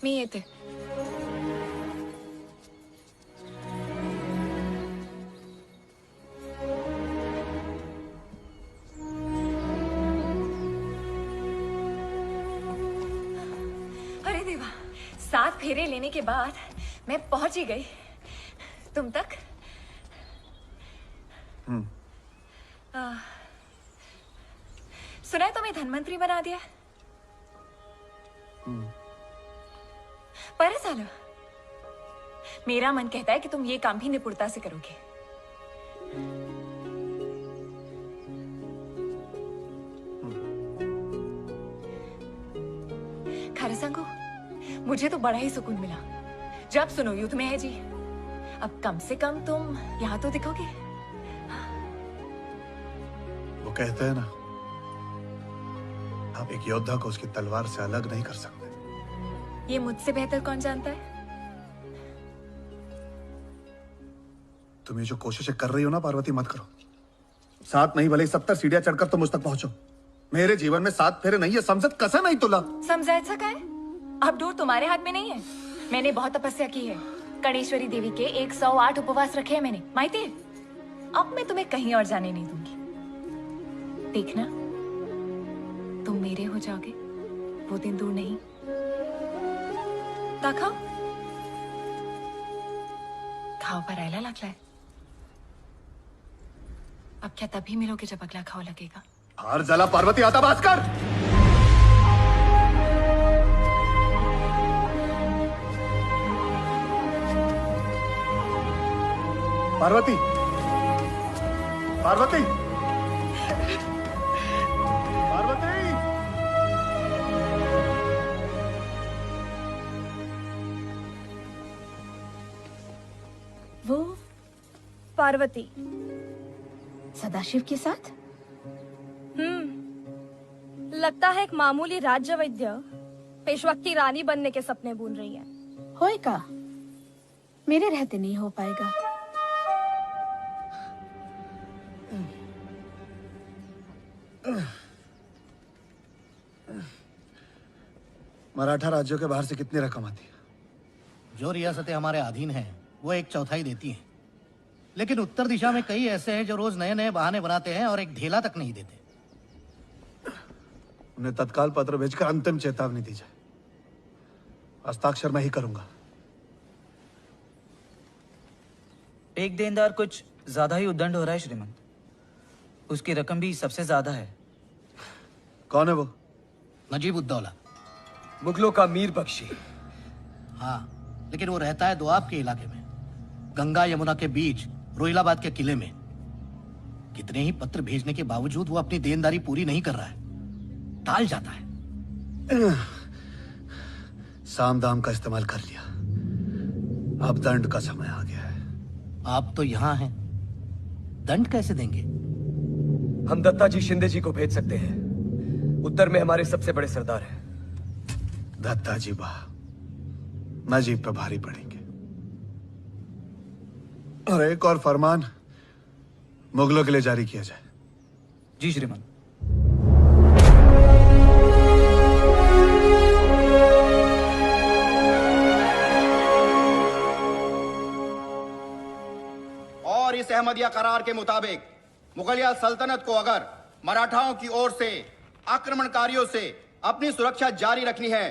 मी येते. अरे देवा, 7 फेरे लेने के बाद मैं पहुंच ही गई तुम तक. सुना है तुम्हें धनवंतरी बना दिया. पर सालो, मेरा मन कहता है कि तुम ये काम भी निपुणता से करोगे. खरं सांगू, मुझे तो बड़ा ही सुकून मिला जब सुनो युद्ध में है जी. अब कम से कम तुम यहां तो दिखोगे. वो कहते हैं ना, आप एक योद्धा को उसकी तलवार से अलग नहीं कर सकते. ये मुझसे बेहतर कौन जानता है. तुम ये जो कोशिशें कर रही हो ना पार्वती, मत करो. 7 नहीं भले 70 सीढ़ियां चढ़कर तुम मुझ तक पहुंचो. मेरे जीवन में 7 फेरे नहीं है, समझत कसं नाही तुला. समजायचं काय. अब डोर तुम्हारे हाथ में नहीं है. मैंने बहुत तपस्या की है. गणेश्वरी देवी के 108 उपवास रखे हैं मैंने, माहिती है. अब मैं तुम्हें कहीं और जाने नहीं दूंगी. देखना, तुम मेरे हो जाओगे. वो दिन दूर नहीं. खाओ खाओ भरायला लागलाय. अब क्या तभी मिलोगे जब अगला खाओ लगेगा. हार झाला पार्वती, आता बास कर. पार्वती, पार्वती, पार्वती. वो पार्वती सदाशिव के साथ. लगता है एक मामूली राज्य वैद्य पेशवा की रानी बनने के सपने बुन रही है. होएगा, मेरे रहते नहीं हो पाएगा. मराठा राज्यों के बाहर से कितनी रकम आती है? जो रियासतें हमारे अधीन हैं वो 1/4 देती हैं, लेकिन उत्तर दिशा में कई ऐसे हैं जो रोज नए नए बहाने बनाते हैं और एक ढेला तक नहीं देते. उन्हें तत्काल पत्र भेजकर अंतिम चेतावनी दी जाए. हस्ताक्षर मैं ही करूंगा. एक देनदार कुछ ज्यादा ही उद्दंड हो रहा है श्रीमंत. उसकी रकम भी सबसे ज्यादा है. कौन है वो? नजीब उद्दौला. मुगलों का मीर बख्शी. हाँ, लेकिन वो रहता है दोआब के इलाके में, गंगा यमुना के बीच रोहिलाबाद के किले में. कितने ही पत्र भेजने के बावजूद वो अपनी देनदारी पूरी नहीं कर रहा है, टाल जाता है. साम दाम का इस्तेमाल कर लिया. अब दंड का समय आ गया है. आप तो यहाँ हैं, दंड कैसे देंगे? हम दत्ता जी शिंदे जी को भेज सकते हैं. उत्तर में हमारे सबसे बड़े सरदार हैं. दत्ता जी बा नजीब पर भारी पड़ेंगे. और एक और फरमान मुगलों के लिए जारी किया जाए. जी श्रीमंत. और इस अहमदिया करार के मुताबिक मुगलिया सल्तनत को अगर मराठाओं की ओर से आक्रमणकारियों से अपनी सुरक्षा जारी रखनी है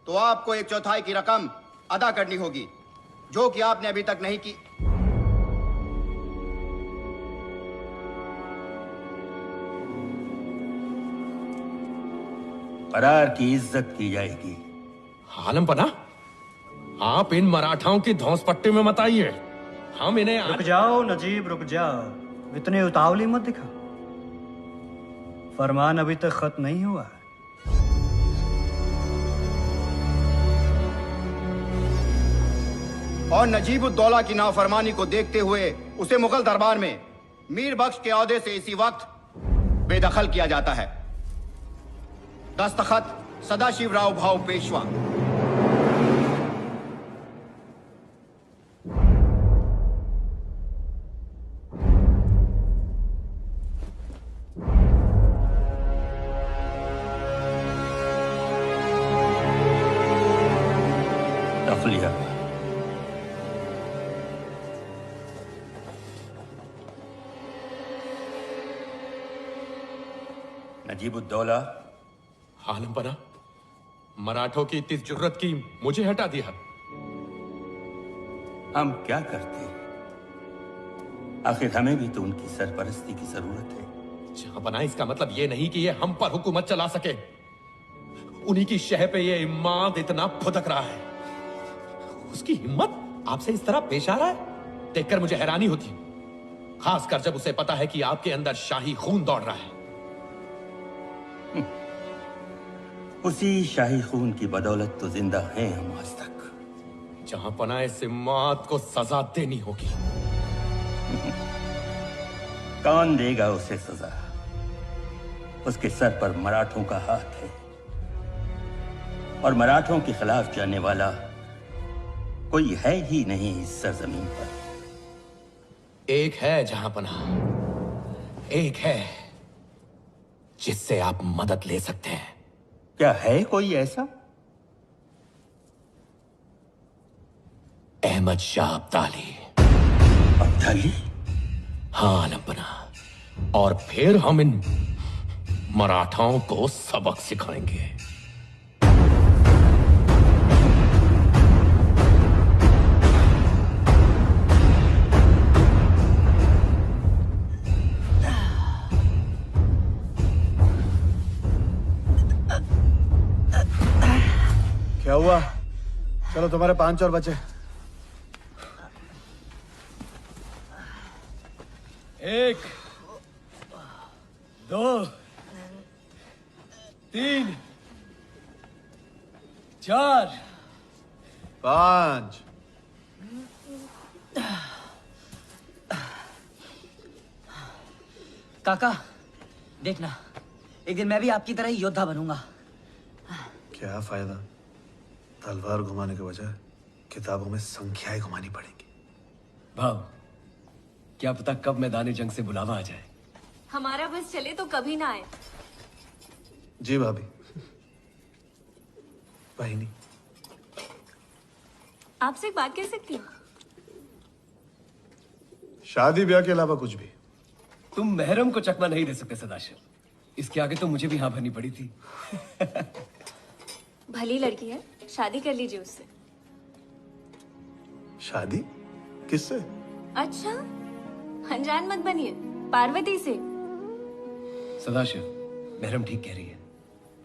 तो आपको 1/4 की रकम अदा करनी होगी, जो कि आपने अभी तक नहीं की. करार की इज्जत की जाएगी. आलम पना, आप इन मराठाओं की धौंस पट्टी में मत आइए. हम इन्हें रुक जाओ नजीब, रुक जाओ. इतने उतावली मत दिखा. फरमान अभी तक खत्म नहीं हुआ है. और नजीब उद्दौला की नाफरमानी को देखते हुए उसे मुगल दरबार में मीर बख्श के औहदे से इसी वक्त बेदखल किया जाता है. दस्तखत सदाशिव राव भाऊ पेशवा. नजीबुद्दौला, आलमपना, मराठों की इतनी जुर्रत की मुझे हटा दिया। हम क्या करते? आखिर हमें भी तो उनकी सरपरस्ती की जरूरत है। जहांपना, इसका मतलब ये नहीं कि ये हम पर हुकूमत चला सके। उन्हीं की शह पे ये इमाद इतना फुदक रहा है। उसकी हिम्मत आपसे इस तरह पेश आ रहा है, देखकर मुझे हैरानी होती है, खासकर जब उसे पता है कि आपके अंदर शाही खून दौड़ रहा है। उसी शाही खून की बदौलत तो जिंदा हैं हम आज तक। जहांपना, इस इमाद को सजा देनी होगी। कौन देगा उसे सजा? उसके सर पर मराठों का हाथ है, और मराठों के खिलाफ जाने वाला कोई है ही नहीं इस सरजमीन पर। एक है जहांपना, एक है जिससे आप मदद ले सकते हैं। क्या है कोई ऐसा? अहमद शाह अब्दाली। अब्दाली? हाँ आलमपना, और फिर हम इन मराठाओं को सबक सिखाएंगे। क्या हुआ? चलो, तुम्हारे 5 और बचे। 1 2 3 4 5। काका, देखना, एक दिन मैं भी आपकी तरह ही योद्धा बनूंगा। क्या फायदा? तलवार घुमाने के बजाय किताबों में संख्याएं घुमानी पड़ेंगी। भाव, क्या पता कब मैदानी जंग से बुलावा आ जाए। हमारा बस चले तो कभी ना आए। जी भाभी। बहिनी, आपसे एक बात कह सकती हूँ? शादी ब्याह के अलावा कुछ भी। तुम महरम को चकमा नहीं दे सकते सदाशिव। इसके आगे तो मुझे भी हाँ भरनी पड़ी थी। भली लड़की है, शादी कर लीजिए उससे। शादी? किससे? अच्छा, अनजान मत बनिए, पार्वती से। सदाशिव, महरम ठीक कह रही है।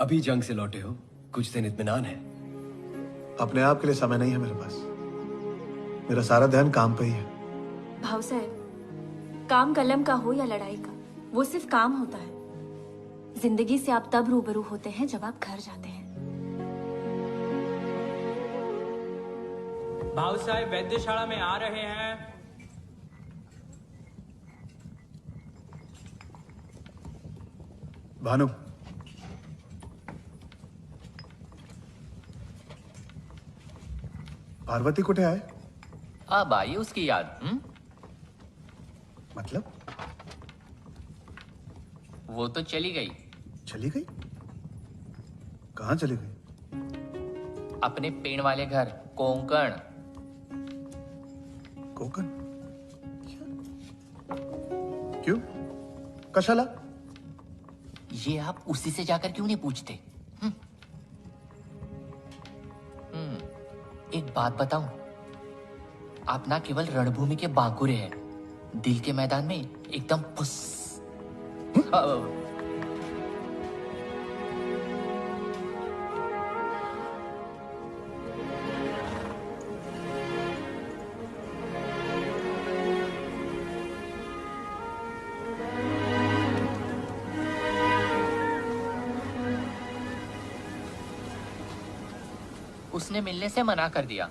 अभी जंग से लौटे हो, कुछ दिन इत्मीनान है। अपने आप के लिए समय नहीं है मेरे पास। मेरा सारा ध्यान काम पे ही है। भाव साहब, काम कलम का हो या लड़ाई का, वो सिर्फ काम होता है। जिंदगी से आप तब रूबरू होते हैं जब आप घर जाते हैं। भाव साहब वैद्यशाला में आ रहे हैं। भानु, पार्वती कुठे आहे? अब आई उसकी याद। मतलब? वो तो चली गई। चली गई? कहाँ चली गई? अपने पेड़ वाले घर कोंकण। कोकण? क्यों? कशाला? ये आप उसी से जाकर क्यों नहीं पूछते? एक बात बताऊं, आप ना केवल रणभूमि के बांकुरे हैं, दिल के मैदान में एकदम फुस। उसने मिलने से मना कर दिया।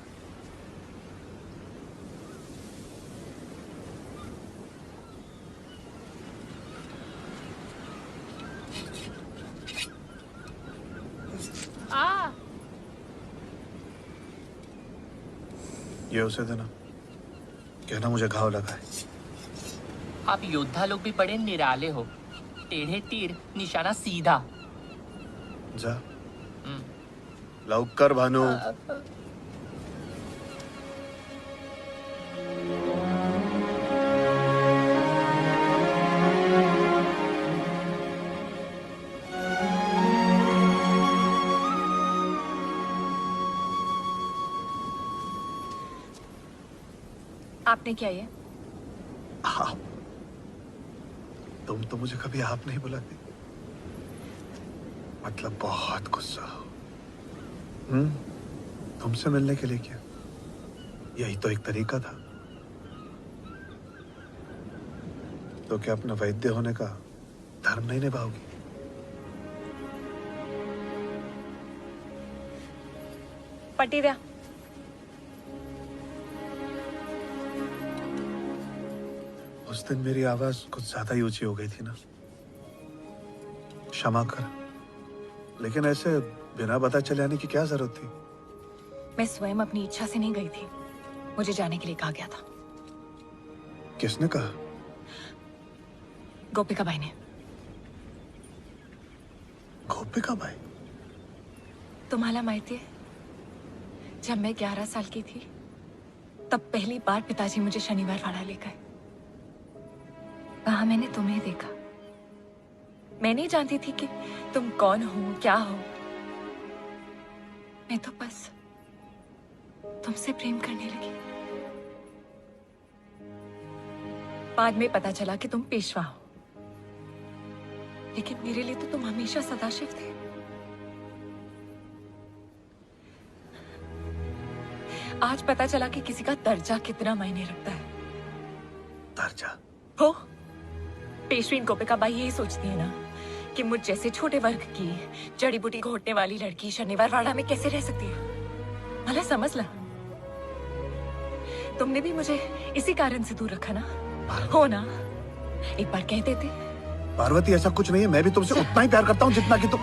ये उसे देना, कहना मुझे घाव लगा है। आप योद्धा लोग भी बड़े निराले हो। टेढ़े तीर, निशाना सीधा। जा लवकर भानु। आपने क्या ये? आप? तुम तो मुझे कभी आप नहीं बुलाती। मतलब बहुत गुस्सा हो। तुमसे मिलने के लिए क्या? यही तो एक तरीका था। तो क्या अपना वैद्य होने का धर्म नहीं निभाओगी? पट्टी दिया। उस दिन मेरी आवाज कुछ ज्यादा ही ऊंची हो गई थी ना, क्षमा कर। लेकिन ऐसे बिना पता चले आने की क्या जरूरत थी? मैं स्वयं अपनी इच्छा से नहीं गई थी, मुझे जाने के लिए कहा गया था। किसने कहा? गोपिका बाई ने। गोपिका बाई? तुम्हारा माहिती है, जब मैं 11 साल की थी तब पहली बार पिताजी मुझे शनिवार वाड़ा ले गए। वहां मैंने तुम्हें देखा। मैं नहीं जानती थी कि तुम कौन हो, क्या हो। मैं तो बस तुमसे प्रेम करने लगी। बाद में पता चला कि तुम पेशवा हो, लेकिन मेरे लिए तो तुम हमेशा सदाशिव थे। आज पता चला कि किसी का दर्जा कितना मायने रखता है। दर्जा? हो, पेशवीन गोपिका बाई यही सोचती है ना कि मुझ जैसे छोटे वर्ग की जड़ी बूटी घोटने वाली लड़की शनिवार वाड़ा में कैसे रह सकती है। भला समझ ला, तुमने भी मुझे इसी कारण से दूर रखा ना, हो ना? एक बार कह देते। पार्वती, ऐसा कुछ नहीं है। मैं भी तुमसे उतना ही प्यार करता हूँ जितना कि तुम।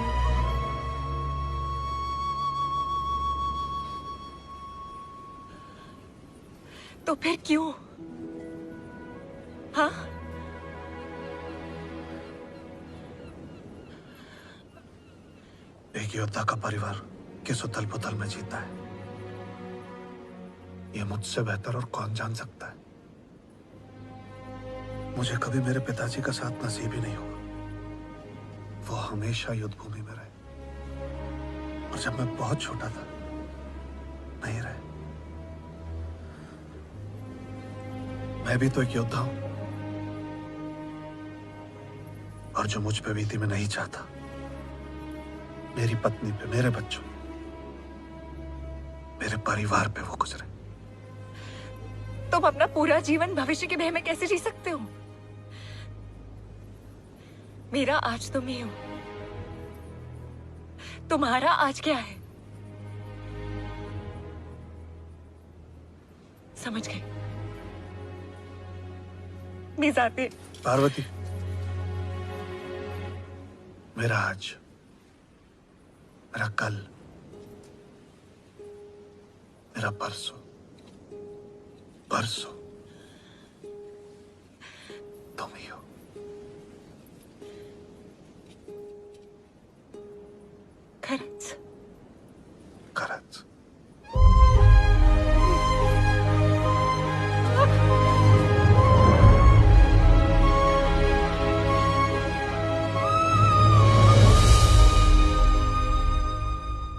तो फिर क्यों? हाँ, एक योद्धा का परिवार किस उथल पुथल में जीता है, ये मुझसे बेहतर और कौन जान सकता है। मुझे कभी मेरे पिताजी का साथ नसीब ही नहीं हुआ। वो हमेशा युद्ध भूमि में रहे, और जब मैं बहुत छोटा था नहीं रहे। मैं भी तो एक योद्धा हूं, और जो मुझ पे बीती मैं नहीं चाहता मेरी पत्नी पे, मेरे बच्चों, मेरे परिवार पे वो गुजरे। तुम अपना पूरा जीवन भविष्य के भय में कैसे जी सकते हो? मेरा आज तुम ही हो, तुम्हारा आज क्या है? समझ गई? नहीं जाते। पार्वती, मेरा आज, मेरा कल, मेरा परसों, परसों तुम ही हो। खरंच?